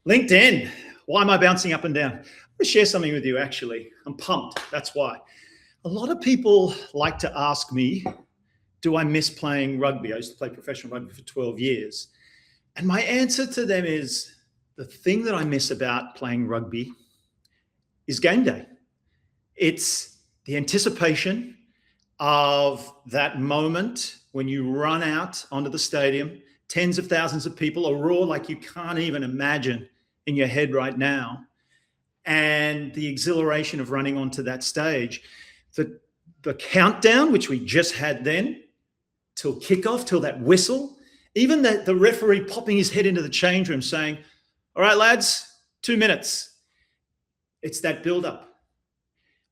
LinkedIn. Why am I bouncing up and down? I'm going to share something with you, actually. I'm pumped. That's why. A lot of people like to ask me, do I miss playing rugby? I used to play professional rugby for 12 years. And my answer to them is the thing that I miss about playing rugby is game day. It's the anticipation of that moment when you run out onto the stadium, tens of thousands of people, a roar like you can't even imagine in your head right now, and the exhilaration of running onto that stage. The countdown, which we just had then, till kickoff, till that whistle, even the referee popping his head into the change room saying, all right, lads, 2 minutes. It's that build-up.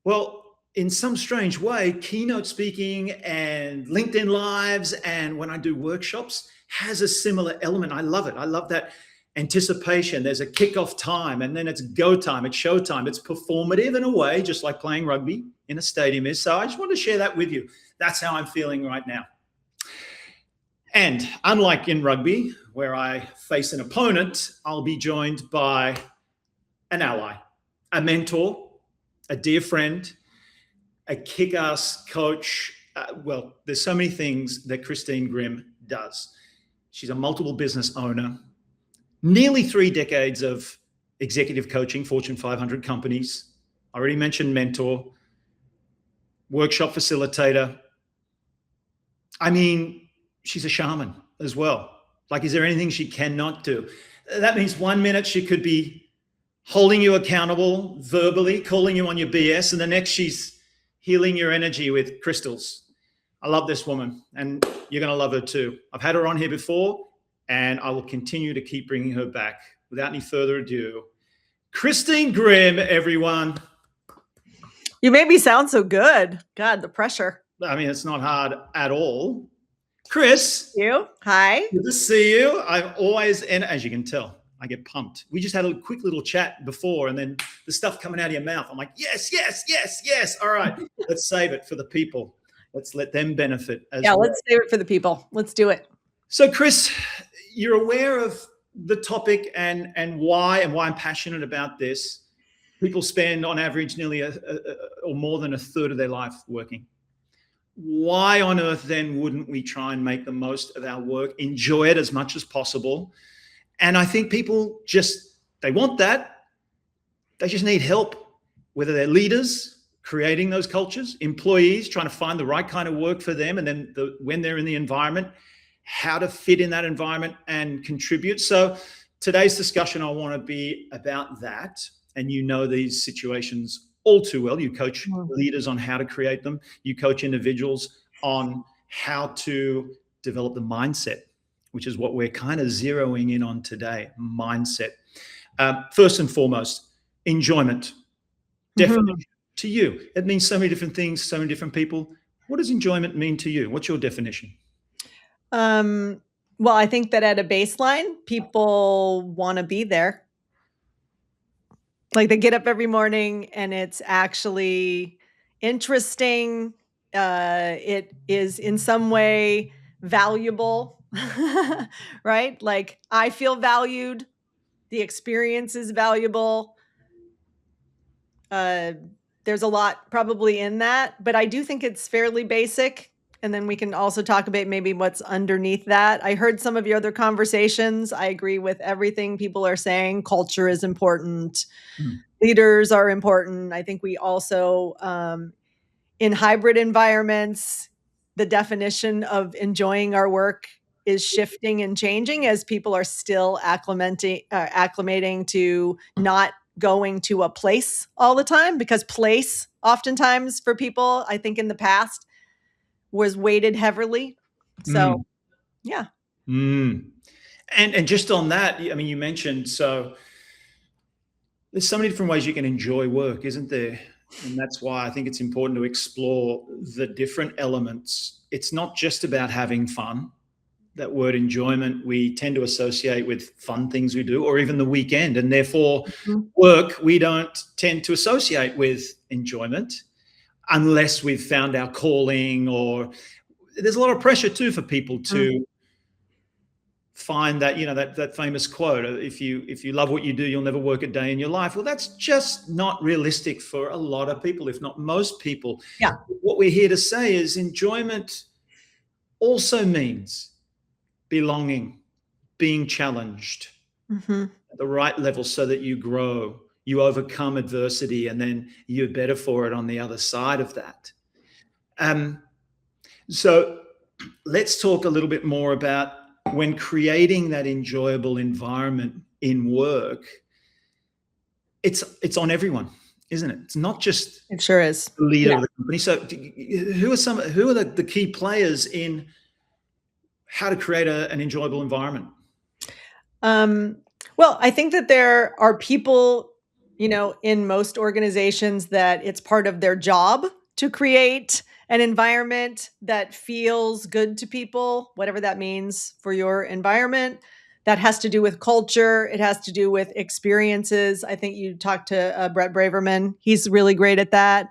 Well, in some strange way, keynote speaking and LinkedIn Lives and when I do workshops has a similar element. I love it. I love that anticipation. There's a kickoff time and then it's go time, it's show time. It's performative in a way, just like playing rugby in a stadium is. So I just want to share that with you. That's how I'm feeling right now. And unlike in rugby, where I face an opponent, I'll be joined by an ally, a mentor, a dear friend, a kick-ass coach. Well, there's so many things that Christine Grimm does. She's a multiple business owner, nearly 3 decades of executive coaching, Fortune 500 companies. I already mentioned mentor, workshop facilitator. I mean, she's a shaman as well. Like, is there anything she cannot do? That means 1 minute she could be holding you accountable verbally, calling you on your BS, and the next she's healing your energy with crystals. I love this woman, and you're going to love her too. I've had her on here before, and I will continue to keep bringing her back. Without any further ado, Christine Grimm, everyone. You made me sound so good. God, the pressure. I mean, it's not hard at all. Chris. You? Hi. Good to see you. I'm always, and as you can tell, I get pumped. We just had a quick little chat before, and then the stuff coming out of your mouth. I'm like, yes, yes, yes, yes. All right, let's save it for the people. Let's let them benefit as well. Yeah, let's save it for the people. Let's do it. So, Chris, you're aware of the topic and why I'm passionate about this. People spend, on average, nearly or more than a third of their life working. Why on earth then wouldn't we try and make the most of our work, enjoy it as much as possible? And I think people they want that. They just need help, whether they're leaders creating those cultures, employees trying to find the right kind of work for them, and then when they're in the environment, how to fit in that environment and contribute. So today's discussion, I want to be about that. And you know these situations all too well. You coach leaders on how to create them. You coach individuals on how to develop the mindset, which is what we're kind of zeroing in on today, mindset. First and foremost, enjoyment. Definition to you. It means so many different things, so many different people. What does enjoyment mean to you? What's your definition? Well, I think that at a baseline, people want to be there. Like, they get up every morning and it's actually interesting. It is in some way valuable, right? Like, I feel valued. The experience is valuable. There's a lot probably in that, but I do think it's fairly basic. And then we can also talk about maybe what's underneath that. I heard some of your other conversations. I agree with everything people are saying. Culture is important. Leaders are important. I think we also, in hybrid environments, the definition of enjoying our work is shifting and changing as people are still acclimating to not going to a place all the time, because place oftentimes for people, I think in the past, was weighted heavily. So, yeah. And just on that, I mean, you mentioned, so there's so many different ways you can enjoy work, isn't there? And that's why I think it's important to explore the different elements. It's not just about having fun. That word enjoyment, we tend to associate with fun things we do, or even the weekend. And therefore, work, we don't tend to associate with enjoyment unless we've found our calling, or there's a lot of pressure too for people to find that, that famous quote, if you love what you do, you'll never work a day in your life. Well, that's just not realistic for a lot of people, if not most people. Yeah. What we're here to say is enjoyment also means belonging, being challenged at the right level so that you grow, you overcome adversity, and then you're better for it on the other side of that. So let's talk a little bit more about when creating that enjoyable environment in work. It's on everyone, isn't it? It's not just It sure is. the leader of the company. So who are the key players in how to create an enjoyable environment? Well, I think that there are people, in most organizations that it's part of their job to create an environment that feels good to people, whatever that means for your environment. That has to do with culture. It has to do with experiences. I think you talked to Brett Braverman. He's really great at that.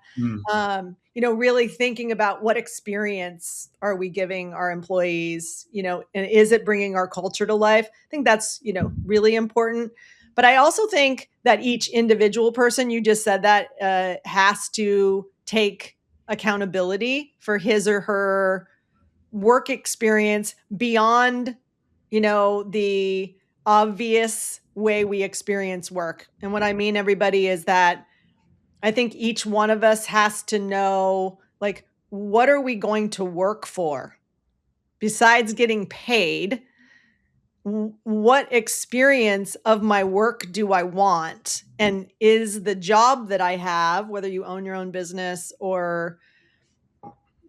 Really thinking about what experience are we giving our employees, and is it bringing our culture to life? I think that's, really important. But I also think that each individual person, you just said that, has to take accountability for his or her work experience beyond, the obvious way we experience work. And what I mean, everybody, is that I think each one of us has to know, like, what are we going to work for? Besides getting paid, what experience of my work do I want? And is the job that I have, whether you own your own business or,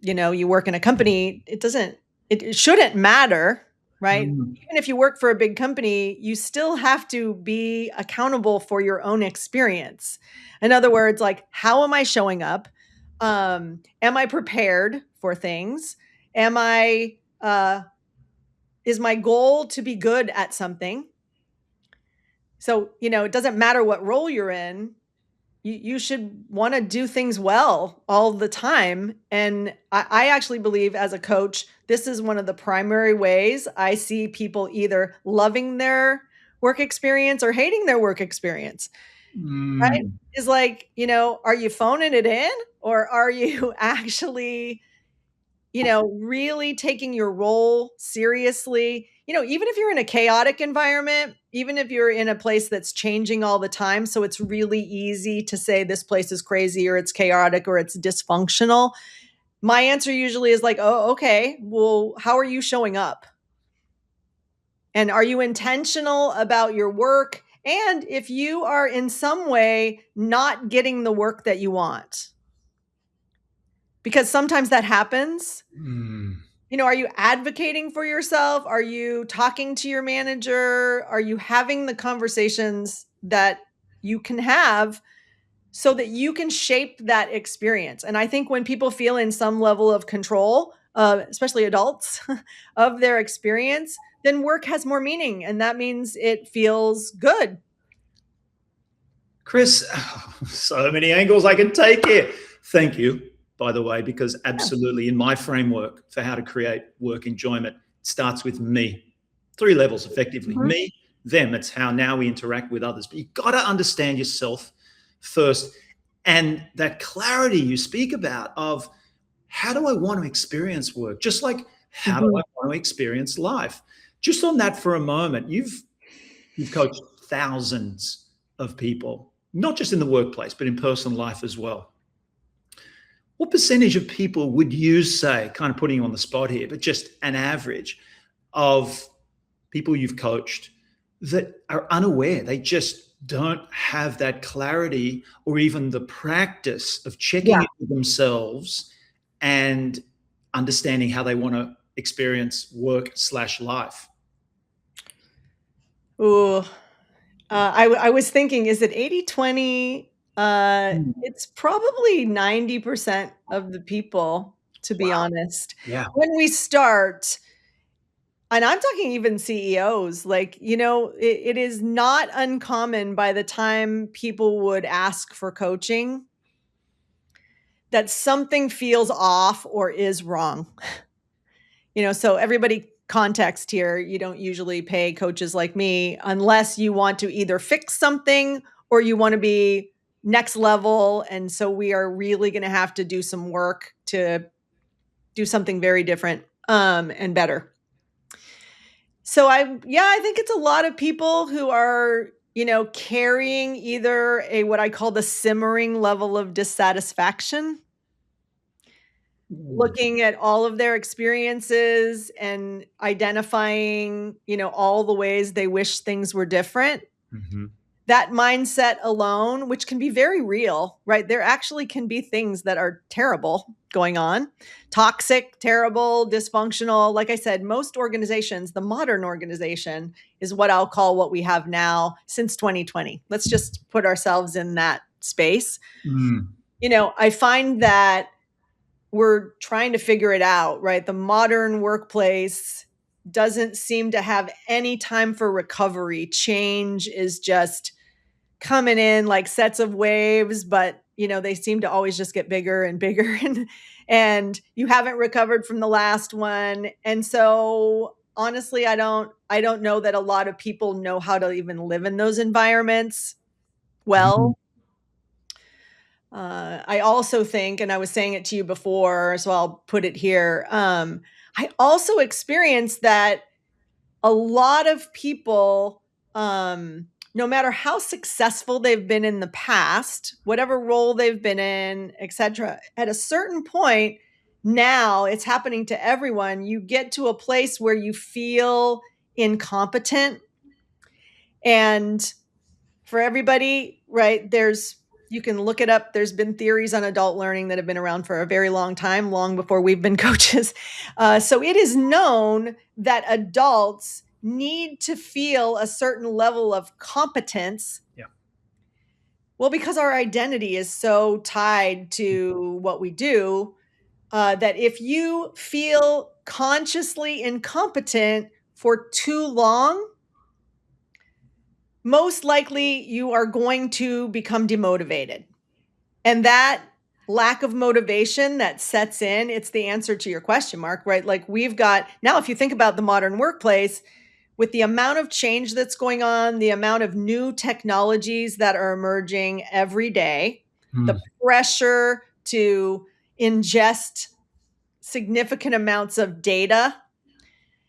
you work in a company, it shouldn't matter, right? Even if you work for a big company, you still have to be accountable for your own experience. In other words, like, how am I showing up? Am I prepared for things? Is my goal to be good at something? So, it doesn't matter what role you're in. You should want to do things well all the time. And I actually believe, as a coach, this is one of the primary ways I see people either loving their work experience or hating their work experience. Right? Is like, are you phoning it in, or are you actually, really taking your role seriously? Even if you're in a chaotic environment, even if you're in a place that's changing all the time, so it's really easy to say this place is crazy or it's chaotic or it's dysfunctional. My answer usually is like, oh, okay, well, how are you showing up? And are you intentional about your work? And if you are in some way not getting the work that you want, because sometimes that happens. Are you advocating for yourself? Are you talking to your manager? Are you having the conversations that you can have so that you can shape that experience? And I think when people feel in some level of control, especially adults, of their experience, then work has more meaning. And that means it feels good. Chris, so many angles I can take here. Thank you, by the way, because absolutely in my framework for how to create work enjoyment, it starts with me. 3 levels, effectively. Me, them. It's how now we interact with others. But you've got to understand yourself first. And that clarity you speak about of, how do I want to experience work? Just like, how do I want to experience life? Just on that for a moment, you've coached thousands of people, not just in the workplace, but in personal life as well. What percentage of people would you say, kind of putting you on the spot here, but just an average of people you've coached that are unaware? They just don't have that clarity or even the practice of checking in with themselves and understanding how they want to experience work/life. Ooh, I was thinking, is it 80/20? It's probably 90% of the people, to be honest. Yeah. When we start, and I'm talking even CEOs, like, it is not uncommon by the time people would ask for coaching that something feels off or is wrong. So everybody context here, you don't usually pay coaches like me unless you want to either fix something or you want to be next level. And so we are really going to have to do some work to do something very different and better. So I think it's a lot of people who are, carrying either what I call the simmering level of dissatisfaction, looking at all of their experiences and identifying, all the ways they wish things were different. Mm-hmm. That mindset alone, which can be very real, right? There actually can be things that are terrible going on, toxic, terrible, dysfunctional. Like I said, most organizations, the modern organization is what I'll call what we have now since 2020. Let's just put ourselves in that space. Mm. I find that we're trying to figure it out, right? The modern workplace doesn't seem to have any time for recovery. Change is just coming in like sets of waves, but they seem to always just get bigger and bigger and you haven't recovered from the last one. And so honestly, I don't know that a lot of people know how to even live in those environments well. I also think, and I was saying it to you before, so I'll put it here. I also experienced that a lot of people, no matter how successful they've been in the past, whatever role they've been in, etc., at a certain point, now it's happening to everyone. You get to a place where you feel incompetent. And for everybody, right, you can look it up. There's been theories on adult learning that have been around for a very long time, long before we've been coaches. So it is known that adults need to feel a certain level of competence. Yeah. Well, because our identity is so tied to what we do, that if you feel consciously incompetent for too long, most likely you are going to become demotivated. And that lack of motivation that sets in, it's the answer to your question, Mark, right? Like we've got, now if you think about the modern workplace, with the amount of change that's going on, the amount of new technologies that are emerging every day, the pressure to ingest significant amounts of data,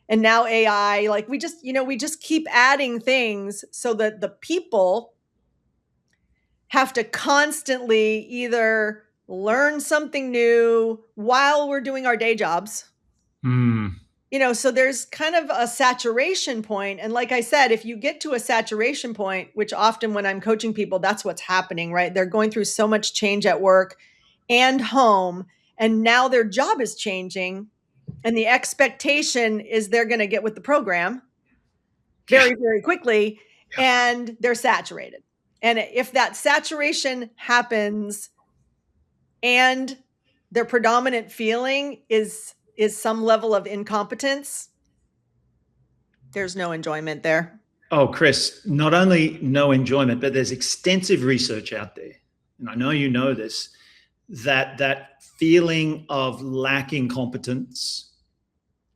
and now AI, like we just keep adding things so that the people have to constantly either learn something new while we're doing our day jobs. So there's kind of a saturation point. And like I said, if you get to a saturation point, which often when I'm coaching people, that's what's happening, right? They're going through so much change at work and home, and now their job is changing. And the expectation is they're going to get with the program very, very quickly, and they're saturated. And if that saturation happens and their predominant feeling is some level of incompetence, there's no enjoyment there. Oh, Chris, not only no enjoyment, but there's extensive research out there, and I know you know this, that feeling of lacking competence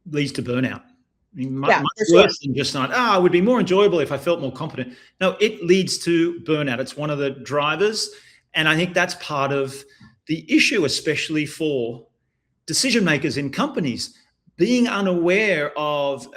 leads to burnout. I mean, much worse than just not, it would be more enjoyable if I felt more competent. No, it leads to burnout. It's one of the drivers. And I think that's part of the issue, especially for decision makers in companies, being unaware of,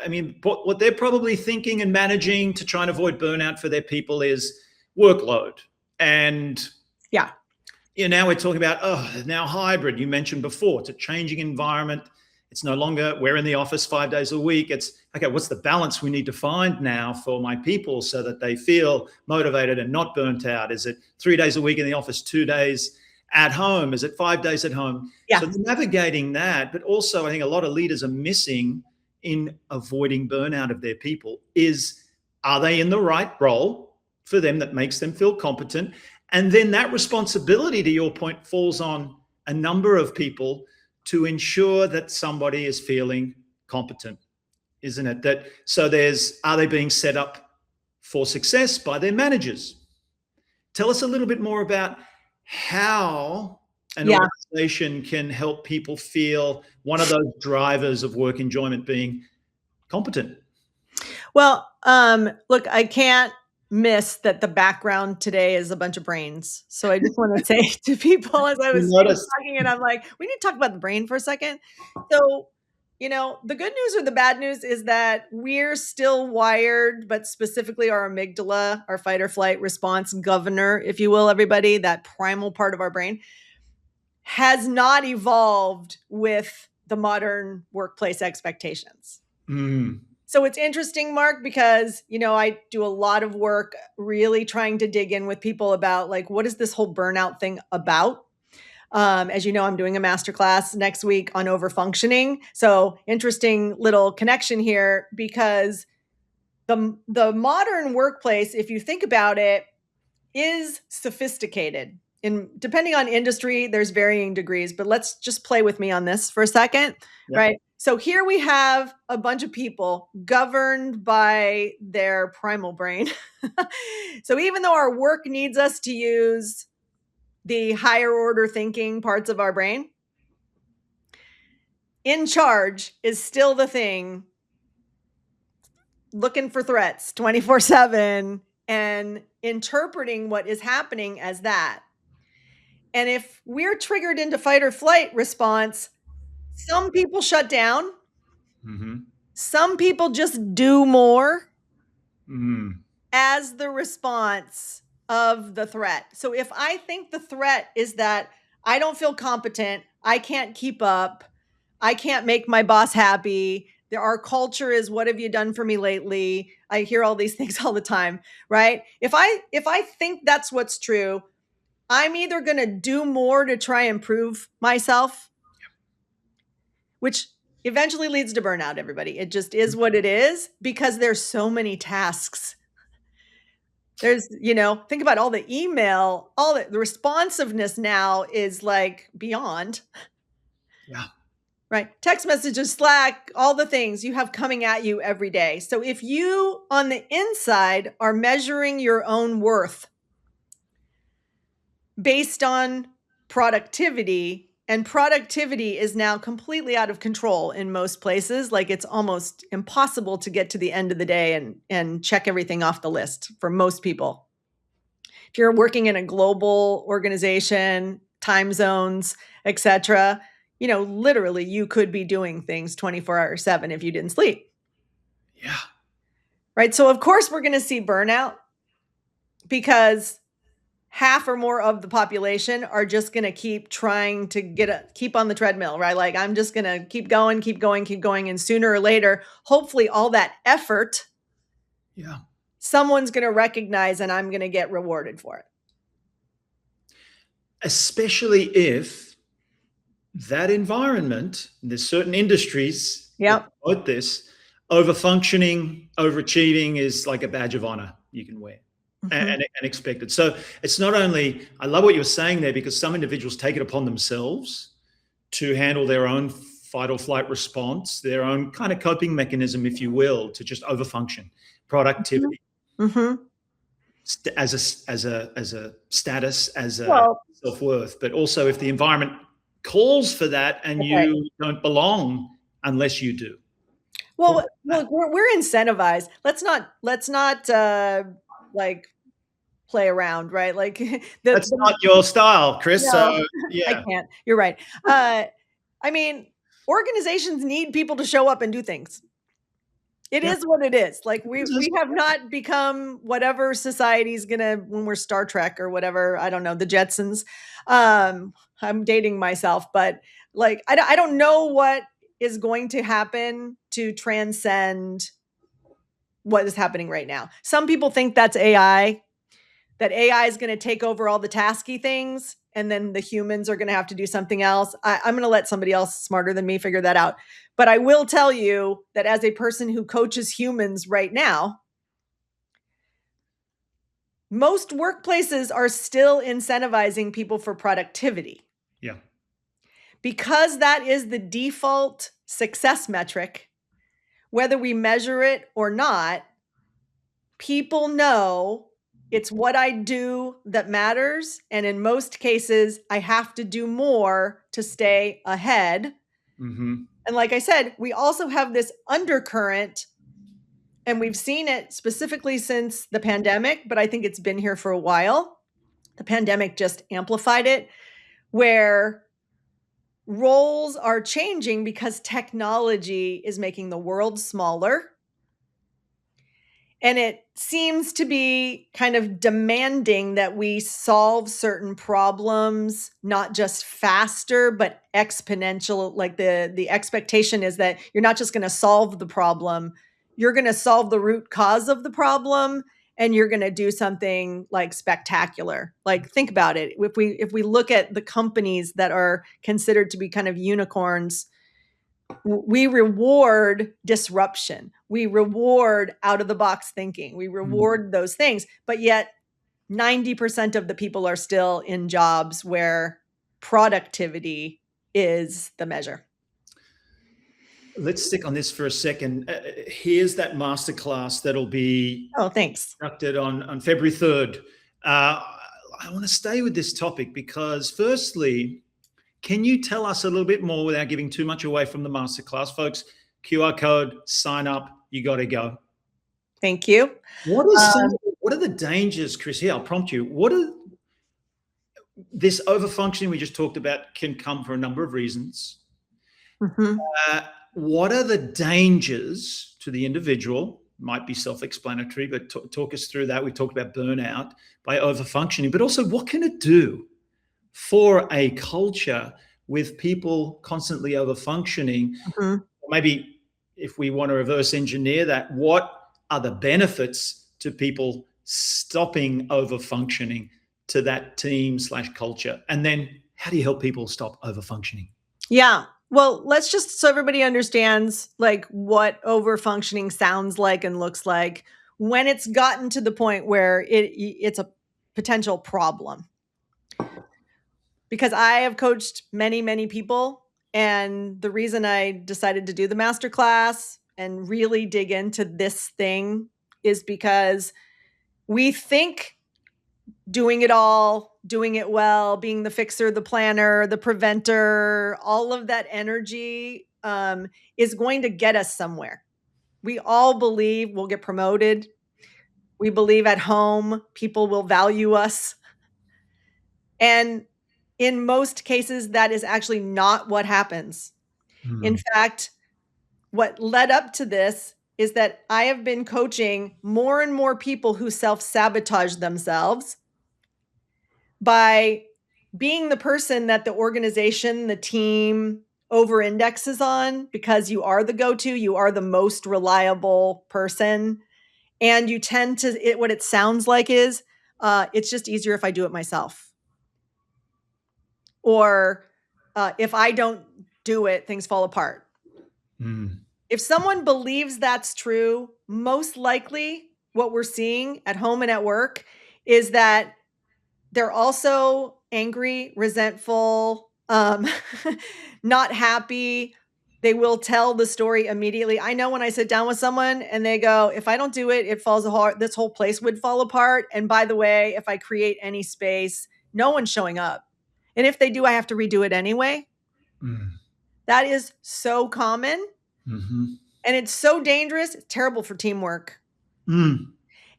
what they're probably thinking and managing to try and avoid burnout for their people is workload. And now we're talking about, now hybrid, you mentioned before, it's a changing environment. It's no longer, we're in the office 5 days a week. It's, okay, what's the balance we need to find now for my people so that they feel motivated and not burnt out? Is it 3 days a week in the office, 2 days at home? Is it 5 days at home? Yeah. So navigating that, but also I think a lot of leaders are missing in avoiding burnout of their people is, are they in the right role for them that makes them feel competent? And then that responsibility, to your point, falls on a number of people to ensure that somebody is feeling competent, isn't it? Are they being set up for success by their managers? Tell us a little bit more about how an conversation can help people feel one of those drivers of work enjoyment being competent. Well, look, I can't miss that the background today is a bunch of brains. So I just want to say to people as I You was notice, talking, and I'm like, we need to talk about the brain for a second. So, the good news or the bad news is that we're still wired, but specifically our amygdala, our fight or flight response governor, if you will, everybody, that primal part of our brain has not evolved with the modern workplace expectations. So it's interesting, Mark, because, I do a lot of work really trying to dig in with people about like, what is this whole burnout thing about? As you know, I'm doing a masterclass next week on overfunctioning. So interesting little connection here because the modern workplace, if you think about it, is sophisticated. And depending on industry, there's varying degrees, but let's just play with me on this for a second, Yep. right? So here we have a bunch of people governed by their primal brain. So even though our work needs us to use the higher order thinking parts of our brain, in charge is still the thing looking for threats 24/7 and interpreting what is happening as that. And if we're triggered into fight or flight response, some people shut down. Some people just do more as the response of the threat. So if I think the threat is that I don't feel competent, I can't keep up, I can't make my boss happy, our culture is what have you done for me lately? I hear all these things all the time, right? If I think that's what's true, I'm either going to do more to try and prove myself, which eventually leads to burnout, everybody. It just is what it is because there's so many tasks. There's, think about all the email, all the responsiveness now is like beyond. Yeah. Right. Text messages, Slack, all the things you have coming at you every day. So if you on the inside are measuring your own worth based on productivity, and productivity is now completely out of control in most places. Like it's almost impossible to get to the end of the day and check everything off the list for most people. If you're working in a global organization, time zones, etc., literally you could be doing things 24/7 if you didn't sleep. Yeah. Right. So of course we're going to see burnout because half or more of the population are just going to keep trying to keep on the treadmill, right? Like I'm just going to keep going, keep going, keep going. And sooner or later, hopefully all that effort, someone's going to recognize and I'm going to get rewarded for it. Especially if that environment, there's certain industries that promote this, overfunctioning, overachieving is like a badge of honor you can wear. And expected. So it's not only, I love what you were saying there, because some individuals take it upon themselves to handle their own fight or flight response, their own kind of coping mechanism, if you will, to just overfunction, productivity, as a status, as a self-worth. But also if the environment calls for that and you don't belong unless you do. Well, look, we're incentivized. Let's not like play around, right? Like that's not your style, Chris. No, so yeah, I can't. You're right. I mean, organizations need people to show up and do things. It is what it is. Like we have not become whatever society's gonna when we're Star Trek or whatever. I don't know, the Jetsons. I'm dating myself, but like I don't know what is going to happen to transcend what is happening right now. Some people think that's AI, that AI is going to take over all the tasky things and then the humans are going to have to do something else. I'm going to let somebody else smarter than me figure that out. But I will tell you that as a person who coaches humans right now, most workplaces are still incentivizing people for productivity. Yeah. Because that is the default success metric, whether we measure it or not, people know It's what I do that matters. And in most cases, I have to do more to stay ahead. Mm-hmm. And like I said, we also have this undercurrent, and we've seen it specifically since the pandemic, but I think it's been here for a while. The pandemic just amplified it, where roles are changing because technology is making the world smaller. And it seems to be kind of demanding that we solve certain problems, not just faster, but exponential. Like the expectation is that you're not just going to solve the problem, you're going to solve the root cause of the problem, and you're going to do something like spectacular. Like, think about it. If we look at the companies that are considered to be kind of unicorns, we reward disruption. We reward out of the box thinking. We reward those things. But yet 90% of the people are still in jobs where productivity is the measure. Let's stick on this for a second. Here's that masterclass that'll be Oh, thanks. conducted on February 3rd. I want to stay with this topic because, firstly, can you tell us a little bit more without giving too much away from the masterclass? Folks, QR code, sign up, you got to go. Thank you. What are the dangers, Chris? Here, I'll prompt you. This overfunctioning we just talked about can come for a number of reasons. Mhm. What are the dangers to the individual? Might be self-explanatory, but talk us through that. We talked about burnout by overfunctioning, but also what can it do for a culture with people constantly overfunctioning? Mhm. Maybe if we want to reverse engineer that, what are the benefits to people stopping overfunctioning to that team/culture? And then how do you help people stop overfunctioning? Yeah. Well, let's just so everybody understands like what overfunctioning sounds like and looks like when it's gotten to the point where it's a potential problem. Because I have coached many, many people, and the reason I decided to do the master class and really dig into this thing is because we think doing it all, doing it well, being the fixer, the planner, the preventer, all of that energy is going to get us somewhere. We all believe we'll get promoted. We believe at home people will value us. And in most cases, that is actually not what happens. In fact, what led up to this is that I have been coaching more and more people who self-sabotage themselves by being the person that the organization, the team over indexes on because you are the go-to, you are the most reliable person. And you tend to, what it sounds like is, it's just easier if I do it myself. Or if I don't do it, things fall apart. If someone believes that's true, most likely what we're seeing at home and at work is that they're also angry, resentful, not happy. They will tell the story immediately. I know when I sit down with someone and they go, if I don't do it, it falls apart. This whole place would fall apart. And by the way, if I create any space, no one's showing up. And if they do, I have to redo it anyway. That is so common. And it's so dangerous. It's terrible for teamwork. And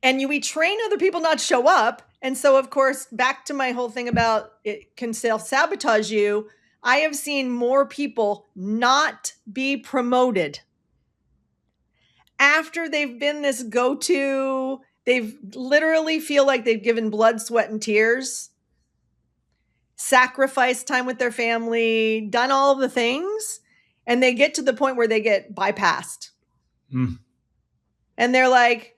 we train other people not to show up. And so, of course, back to my whole thing about it can self-sabotage you. I have seen more people not be promoted after they've been this go-to. They've literally feel like they've given blood, sweat, and tears, sacrificed time with their family, done all the things, and they get to the point where they get bypassed. And they're like,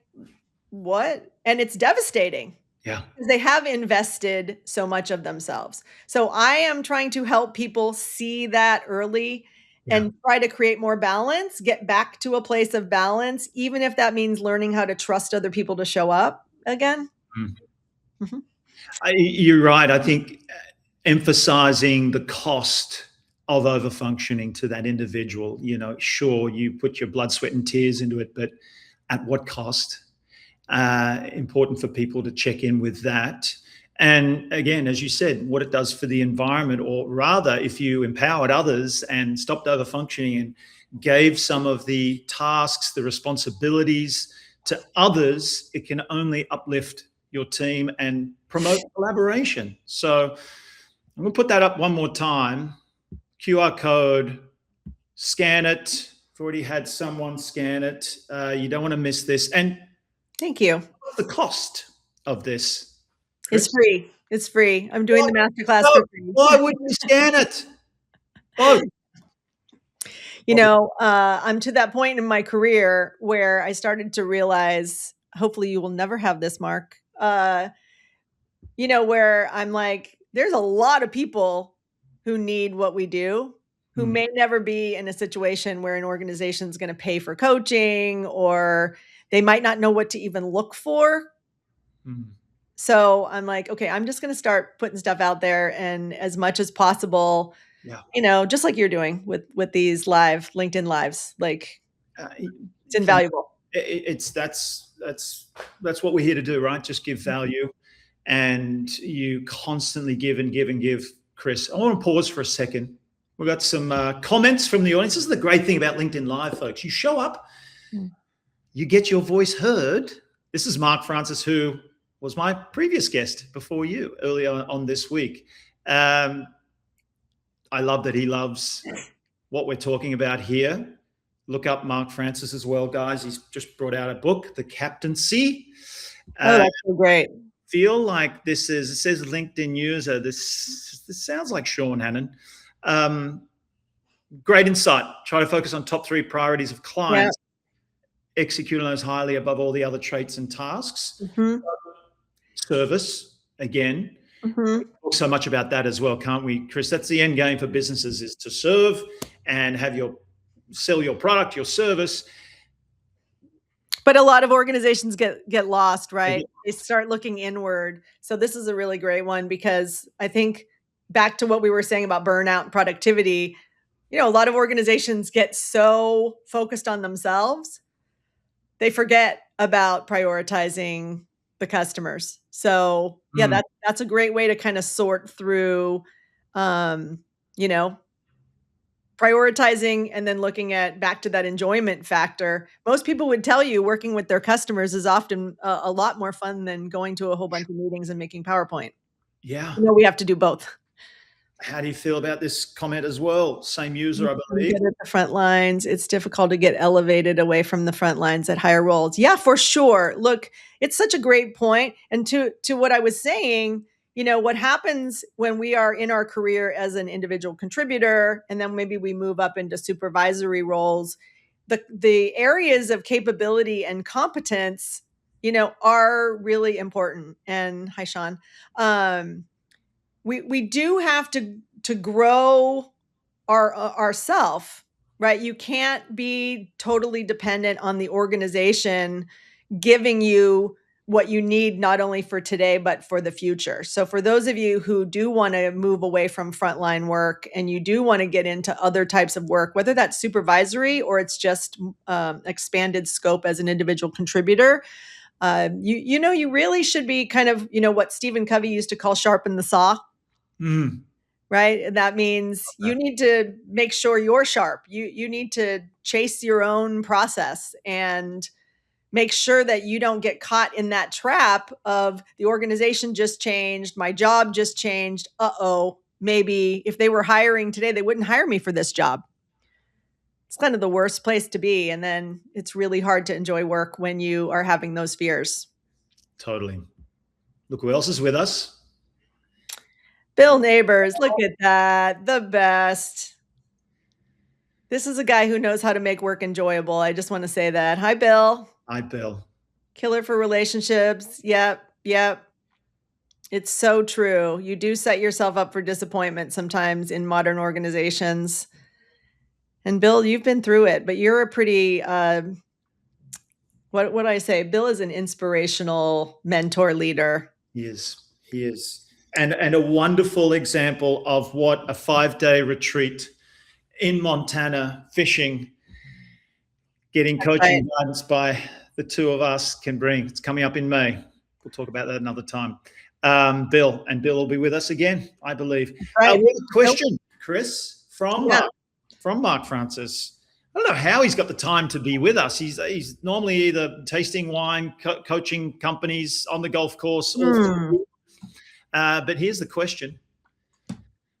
what? And it's devastating. Yeah. Because they have invested so much of themselves. So I am trying to help people see that early and try to create more balance, get back to a place of balance, even if that means learning how to trust other people to show up again. You're right. I think emphasizing the cost of overfunctioning to that individual, sure, you put your blood, sweat, and tears into it, but at what cost? Important for people to check in with that. And again, as you said, what it does for the environment, or rather, if you empowered others and stopped over functioning and gave some of the tasks, the responsibilities to others, it can only uplift your team and promote collaboration. So I'm going to put that up one more time. QR code, scan it. I've already had someone scan it. You don't want to miss this. And thank you. The cost of this, Chris? It's free. It's free. I'm doing the masterclass for free. Why wouldn't you scan it? Oh. You know, I'm to that point in my career where I started to realize, hopefully you will never have this, Mark, you know, where I'm like, there's a lot of people who need what we do, who may never be in a situation where an organization is going to pay for coaching, or they might not know what to even look for. So I'm like, okay, I'm just going to start putting stuff out there, and as much as possible, you know, just like you're doing with these live LinkedIn lives, like it's invaluable. That's what we're here to do, right? Just give value, and you constantly give and give and give. Chris, I want to pause for a second. We've got some comments from the audience. This is the great thing about LinkedIn Live, folks. You show up, you get your voice heard. This is Mark Francis, who was my previous guest before you earlier on this week. I love that he loves what we're talking about here. Look up Mark Francis as well, guys. He's just brought out a book, The Captaincy. Oh, that's so great. Feel like it says LinkedIn user. This sounds like Sean Hannon. Great insight. Try to focus on top 3 priorities of clients. Execute on those highly above all the other traits and tasks. Service, again. Talk so much about that as well, can't we, Chris? That's the end game for businesses, is to serve and sell your product, your service. But a lot of organizations get lost, right? They start looking inward. So this is a really great one, because I think back to what we were saying about burnout and productivity, you know, a lot of organizations get so focused on themselves, they forget about prioritizing the customers. So yeah, that's a great way to kind of sort through, you know, prioritizing and then looking at back to that enjoyment factor. Most people would tell you working with their customers is often a lot more fun than going to a whole bunch of meetings and making PowerPoint. Yeah. You know, we have to do both. How do you feel about this comment as well? Same user, I believe. Get at the front lines. It's difficult to get elevated away from the front lines at higher roles. Yeah, for sure. Look, it's such a great point. And to what I was saying, you know, what happens when we are in our career as an individual contributor, and then maybe we move up into supervisory roles, the areas of capability and competence, you know, are really important. And hi, Sean. We do have to grow ourself, right? You can't be totally dependent on the organization giving you what you need, not only for today, but for the future. So for those of you who do want to move away from frontline work and you do want to get into other types of work, whether that's supervisory or it's just expanded scope as an individual contributor, you know, you really should be kind of, you know, what Stephen Covey used to call sharpen the saw. Right? That means you need to make sure you're sharp. You need to chase your own process and make sure that you don't get caught in that trap of the organization just changed, my job just changed. Maybe if they were hiring today, they wouldn't hire me for this job. It's kind of the worst place to be. And then it's really hard to enjoy work when you are having those fears. Totally. Look who else is with us. Bill Neighbors, look at that. The best. This is a guy who knows how to make work enjoyable. I just want to say that. Hi, Bill. Hi, Bill. Killer for relationships. Yep. It's so true. You do set yourself up for disappointment sometimes in modern organizations. And Bill, you've been through it, but you're a pretty, what do I say? Bill is an inspirational mentor leader. He is. And a wonderful example of what a 5-day retreat in Montana, fishing, getting coaching guidance by the two of us can bring. It's coming up in May. We'll talk about that another time. Bill will be with us again, I believe. Right. We have a question, Chris, from Yeah. Mark Francis. I don't know how he's got the time to be with us. He's normally either tasting wine, coaching companies on the golf course. But here's the question.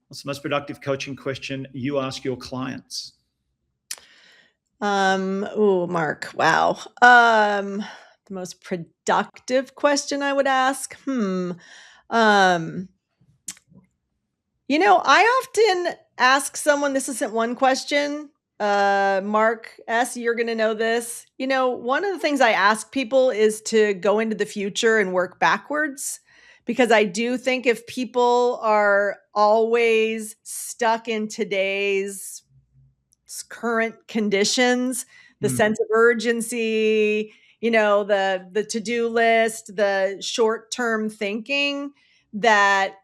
What's the most productive coaching question you ask your clients? Mark, wow. The most productive question I would ask. I often ask someone, this isn't one question. Mark S., you're going to know this. One of the things I ask people is to go into the future and work backwards, because I do think if people are always stuck in today's current conditions, the sense of urgency, the to-do list, the short-term thinking, that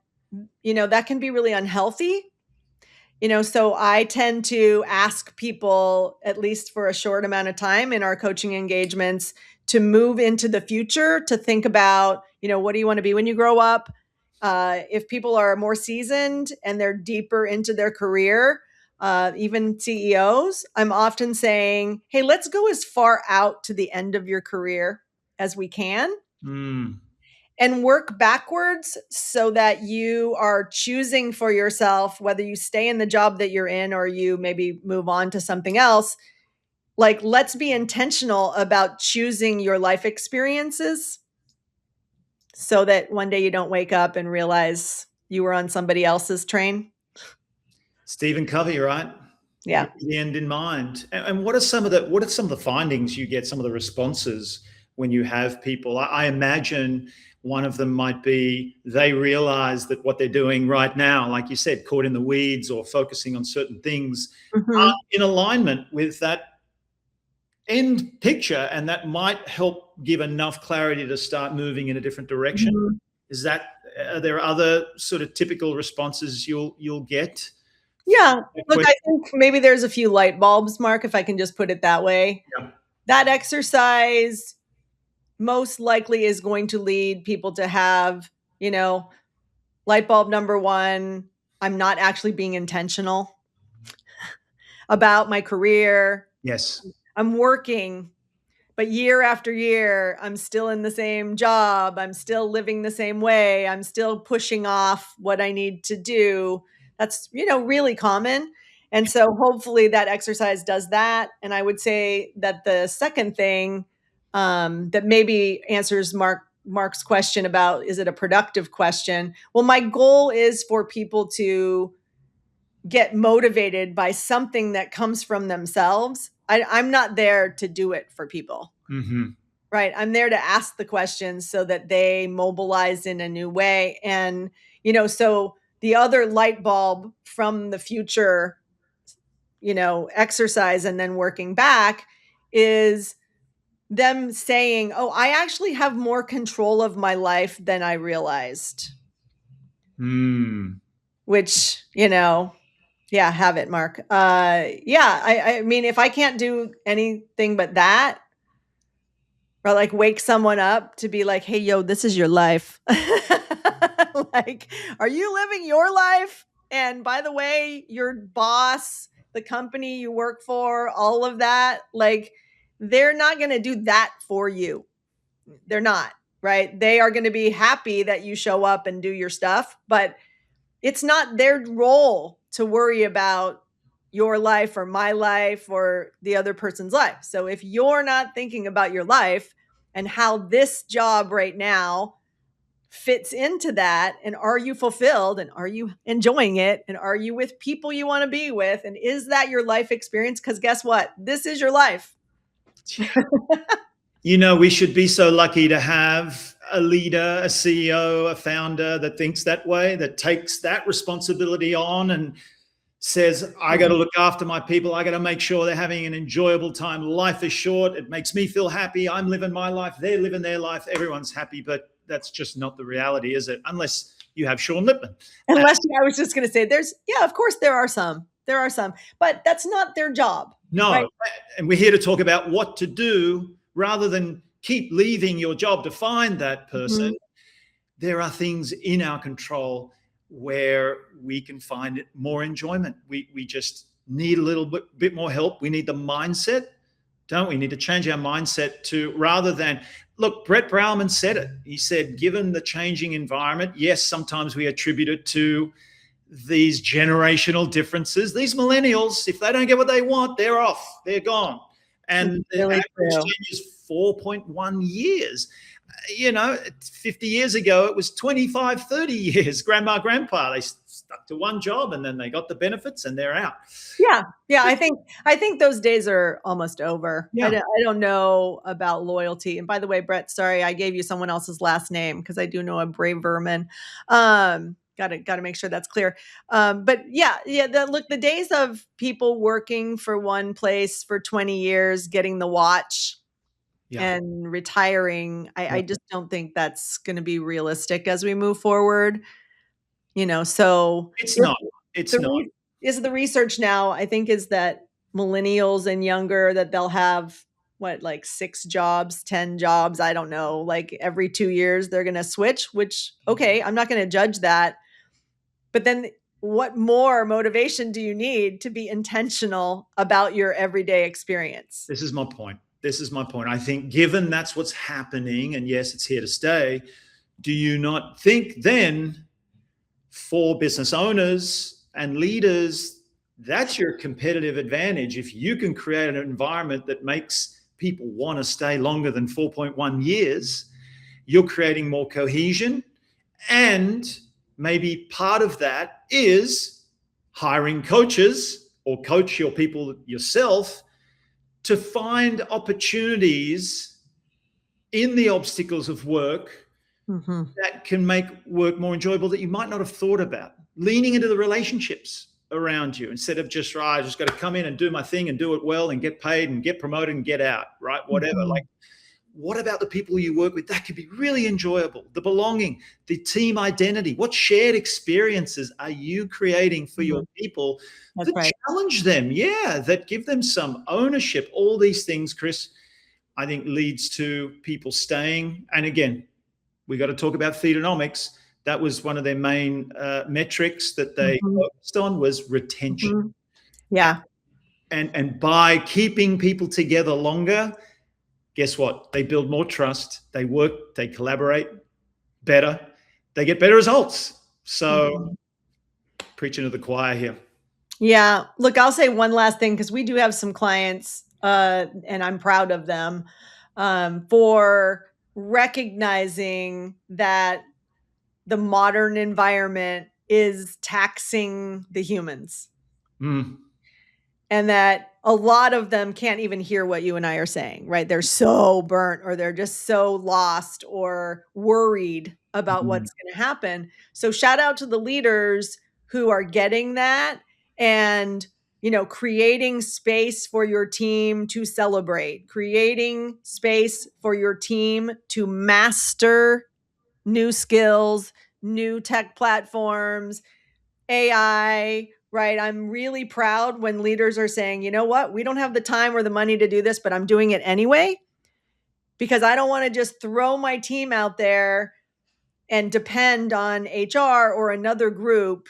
can be really unhealthy. So I tend to ask people, at least for a short amount of time in our coaching engagements, to move into the future, to think about, what do you want to be when you grow up? If people are more seasoned and they're deeper into their career, even CEOs, I'm often saying, hey, let's go as far out to the end of your career as we can. And work backwards so that you are choosing for yourself, whether you stay in the job that you're in or you maybe move on to something else. Like, let's be intentional about choosing your life experiences so that one day you don't wake up and realize you were on somebody else's train. Stephen Covey, right? Yeah. The end in mind. And what are some of the findings you get, some of the responses when you have people? I imagine one of them might be they realize that what they're doing right now, like you said, caught in the weeds or focusing on certain things, aren't in alignment with that end picture, and that might help give enough clarity to start moving in a different direction. Are there other sort of typical responses you'll get? Yeah. Look, I think maybe there's a few light bulbs, Mark, if I can just put it that way. Yeah. That exercise most likely is going to lead people to have, light bulb number one, I'm not actually being intentional about my career. Yes. I'm working, but year after year, I'm still in the same job. I'm still living the same way. I'm still pushing off what I need to do. That's, really common. And so hopefully that exercise does that. And I would say that the second thing that maybe answers Mark's question about, is it a productive question? Well, my goal is for people to get motivated by something that comes from themselves. I'm not there to do it for people. Right. I'm there to ask the questions so that they mobilize in a new way. And, so the other light bulb from the future, exercise and then working back is them saying, oh, I actually have more control of my life than I realized. Which, have it, Mark. I mean, if I can't do anything but that, or like wake someone up to be like, hey, yo, this is your life. Like, are you living your life? And by the way, your boss, the company you work for, all of that, like, they're not going to do that for you. They're not, right? They are going to be happy that you show up and do your stuff, but it's not their role to worry about your life or my life or the other person's life. So if you're not thinking about your life and how this job right now fits into that, and are you fulfilled, and are you enjoying it, and are you with people you want to be with, and is that your life experience? Because guess what? This is your life. We should be so lucky to have a leader, a CEO, a founder that thinks that way, that takes that responsibility on and says, I got to look after my people. I got to make sure they're having an enjoyable time. Life is short. It makes me feel happy. I'm living my life. They're living their life. Everyone's happy, but that's just not the reality, is it? Unless you have Sean Lippman. I was just going to say of course there are some, but that's not their job. No. Right? And we're here to talk about what to do rather than keep leaving your job to find that person, there are things in our control where we can find more enjoyment. We just need a little bit more help. We need the mindset, don't we? Need to change our mindset to, rather than, look, Brett Brauman said it. He said, given the changing environment, yes, sometimes we attribute it to these generational differences. These millennials, if they don't get what they want, they're off, they're gone. And the average tenure is 4.1 years. 50 years ago, it was 25, 30 years. Grandma, grandpa, they stuck to one job and then they got the benefits and they're out. Yeah. I think those days are almost over. Yeah. I don't know about loyalty. And by the way, Brett, sorry, I gave you someone else's last name because I do know a brave vermin. Got to make sure that's clear. But look, the days of people working for one place for 20 years, getting the watch, and retiring, I just don't think that's going to be realistic as we move forward. So it's not. The research now, I think, is that millennials and younger, that they'll have like 6 jobs, 10 jobs. I don't know, like every 2 years they're going to switch, which, okay, I'm not going to judge that. But then what more motivation do you need to be intentional about your everyday experience? This is my point. I think given that's what's happening, and yes, it's here to stay, do you not think then for business owners and leaders, that's your competitive advantage? If you can create an environment that makes people want to stay longer than 4.1 years, you're creating more cohesion. And maybe part of that is hiring coaches, or coach your people yourself, to find opportunities in the obstacles of work that can make work more enjoyable that you might not have thought about. Leaning into the relationships around you instead of just, I just got to come in and do my thing and do it well and get paid and get promoted and get out, right? Whatever. Like, what about the people you work with? That could be really enjoyable. The belonging, the team identity. What shared experiences are you creating for your people that challenge them? Yeah, that give them some ownership. All these things, Chris, I think leads to people staying. And again, we got to talk about Feedonomics. That was one of their main metrics that they focused on, was retention. Yeah. And by keeping people together longer, guess what? They build more trust. They work, they collaborate better. They get better results. So preaching to the choir here. Yeah. Look, I'll say one last thing, because we do have some clients, and I'm proud of them, for recognizing that the modern environment is taxing the humans. And that a lot of them can't even hear what you and I are saying, right? They're so burnt, or they're just so lost or worried about what's going to happen. So shout out to the leaders who are getting that and, creating space for your team to celebrate, creating space for your team to master new skills, new tech platforms, AI, right? I'm really proud when leaders are saying, you know what, we don't have the time or the money to do this, but I'm doing it anyway, because I don't want to just throw my team out there and depend on HR or another group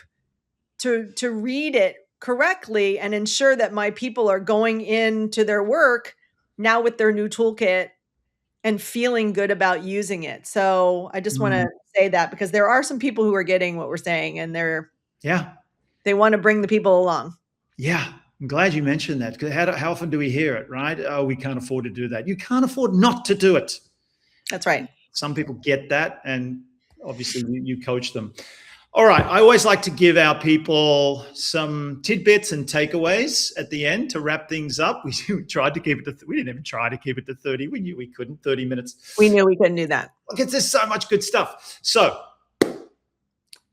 to read it correctly and ensure that my people are going into their work now with their new toolkit and feeling good about using it. So I just want to say that, because there are some people who are getting what we're saying, and they want to bring the people along. Yeah. I'm glad you mentioned that, because how often do we hear it, right? Oh, we can't afford to do that. You can't afford not to do it. That's right. Some people get that, and obviously you coach them. All right. I always like to give our people some tidbits and takeaways at the end to wrap things up. We tried to keep it to, we didn't even try to keep it to 30. We knew we couldn't. 30 minutes. We knew we couldn't do that. Because there's so much good stuff. So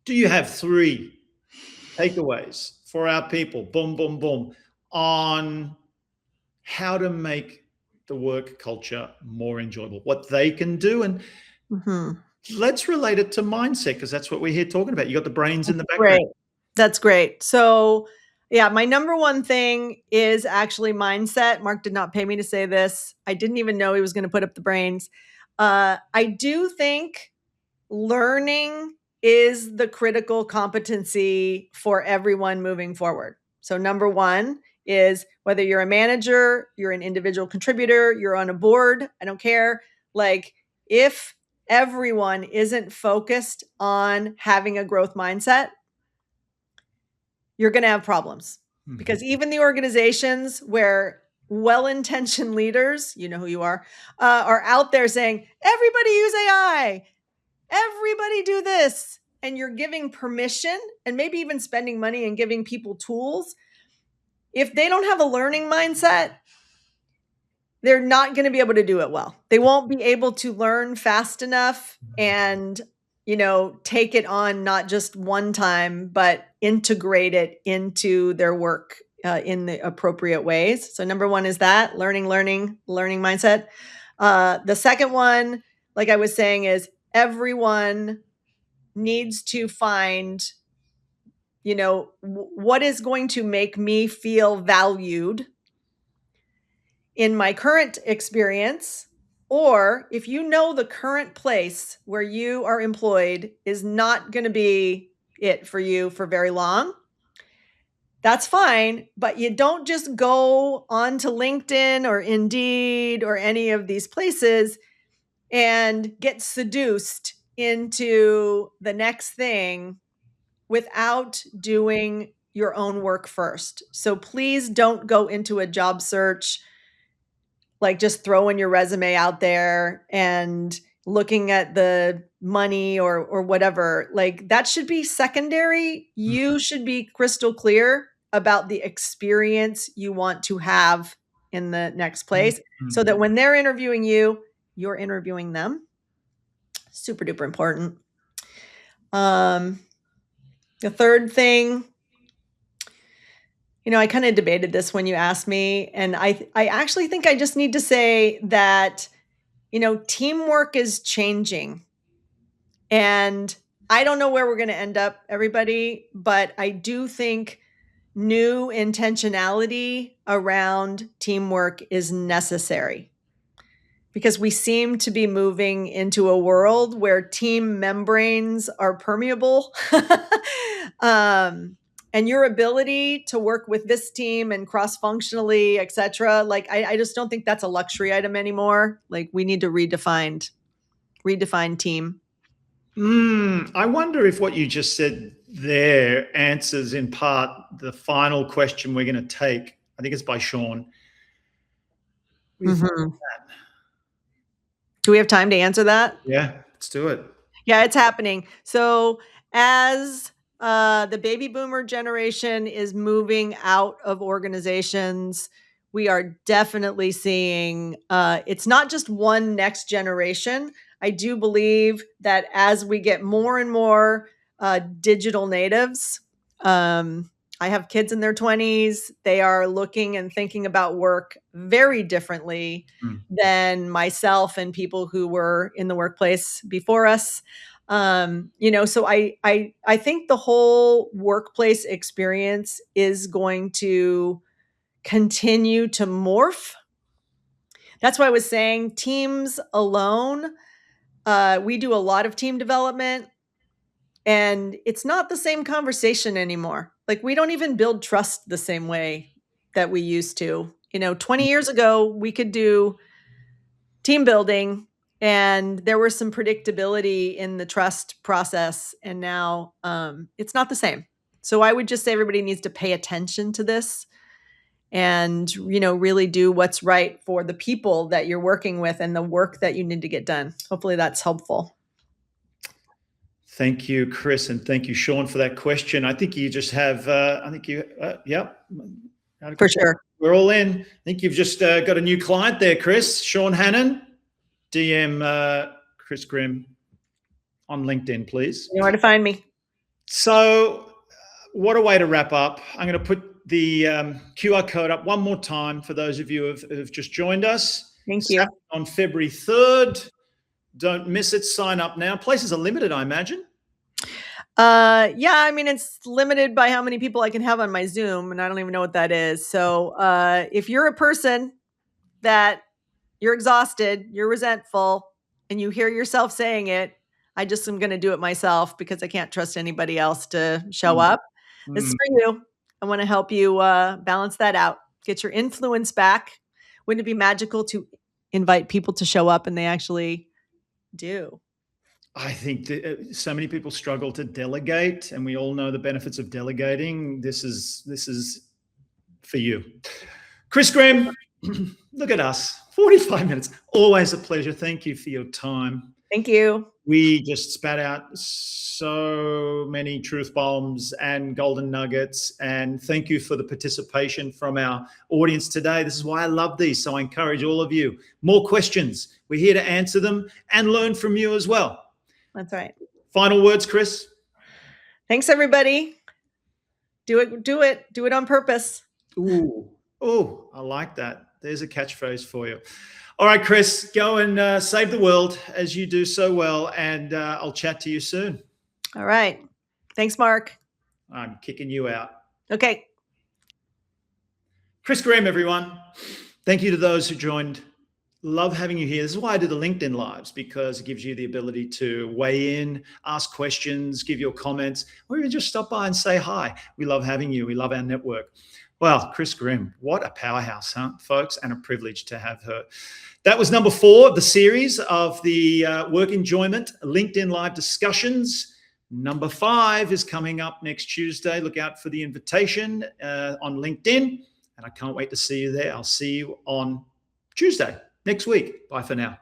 do you have 3 takeaways for our people, boom, boom, boom, on how to make the work culture more enjoyable, what they can do? And let's relate it to mindset, because that's what we're here talking about. You got the brains in the background. Great. That's great. So Yeah, my number one thing is actually mindset. Mark did not pay me to say this. I didn't even know he was going to put up the brains. I do think learning is the critical competency for everyone moving forward. So, number one is whether you're a manager, you're an individual contributor, you're on a board, I don't care. Like, if everyone isn't focused on having a growth mindset, you're going to have problems. Because even the organizations where well-intentioned leaders, you know who you are out there saying, everybody use AI, everybody do this, and you're giving permission and maybe even spending money and giving people tools. If they don't have a learning mindset, they're not going to be able to do it well. They won't be able to learn fast enough and, take it on not just one time, but integrate it into their work in the appropriate ways. So number one is that learning mindset. The second one, like I was saying, is everyone needs to find, what is going to make me feel valued in my current experience, or if you know the current place where you are employed is not going to be it for you for very long, that's fine. But you don't just go onto LinkedIn or Indeed or any of these places and get seduced into the next thing without doing your own work first. So please don't go into a job search like just throwing your resume out there and looking at the money or whatever. Like that should be secondary. You should be crystal clear about the experience you want to have in the next place so that when they're interviewing you, you're interviewing them. Super duper important. The third thing, I kind of debated this when you asked me, and I actually think I just need to say that, teamwork is changing. And I don't know where we're going to end up, everybody, but I do think new intentionality around teamwork is necessary because we seem to be moving into a world where team membranes are permeable. And your ability to work with this team and cross-functionally, et cetera, like I just don't think that's a luxury item anymore. Like we need to redefine team. I wonder if what you just said there answers in part the final question we're going to take. I think it's by Sean. Do we have time to answer that? Yeah, let's do it. Yeah, it's happening. So as the baby boomer generation is moving out of organizations, we are definitely seeing it's not just one next generation. I do believe that as we get more and more digital natives, I have kids in their 20s. They are looking and thinking about work very differently than myself and people who were in the workplace before us. So I think the whole workplace experience is going to continue to morph. That's why I was saying teams alone. We do a lot of team development. And it's not the same conversation anymore. Like we don't even build trust the same way that we used to. 20 years ago, we could do team building and there was some predictability in the trust process. And now it's not the same. So I would just say everybody needs to pay attention to this and, really do what's right for the people that you're working with and the work that you need to get done. Hopefully that's helpful. Thank you, Chris, and thank you, Sean, for that question. I think you just have, yep. For sure. We're all in. I think you've just got a new client there, Chris. Sean Hannon, DM Chris Grimm on LinkedIn, please. You know where to find me. So what a way to wrap up. I'm going to put the QR code up one more time for those of you who've just joined us. Thank you. On February 3rd. Don't miss it. Sign up now. Places are limited, I imagine. Yeah, I mean, it's limited by how many people I can have on my Zoom, and I don't even know what that is. So, if you're a person that you're exhausted, you're resentful, and you hear yourself saying it, I just am going to do it myself because I can't trust anybody else to show Mm, up. This is mm. for you. I want to help you balance that out, get your influence back. Wouldn't it be magical to invite people to show up and they actually do? I think that so many people struggle to delegate, and we all know the benefits of delegating. This is for you. Chris Grimm, look at us. 45 minutes. Always a pleasure. Thank you for your time. Thank you. We just spat out so many truth bombs and golden nuggets. And thank you for the participation from our audience today. This is why I love these. So I encourage all of you. More questions. We're here to answer them and learn from you as well. That's right. Final words, Chris? Thanks, everybody. Do it on purpose. Ooh, I like that. There's a catchphrase for you. All right, Chris, go and save the world as you do so well, and I'll chat to you soon. All right. Thanks, Mark. I'm kicking you out. Okay. Chris Grimm, everyone. Thank you to those who joined. Love having you here. This is why I do the LinkedIn Lives, because it gives you the ability to weigh in, ask questions, give your comments, or even just stop by and say hi. We love having you. We love our network. Well, Chris Grimm, what a powerhouse, huh, folks? And a privilege to have her. That was number 4 of the series of the Work Enjoyment LinkedIn Live discussions. Number 5 is coming up next Tuesday. Look out for the invitation on LinkedIn. And I can't wait to see you there. I'll see you on Tuesday next week. Bye for now.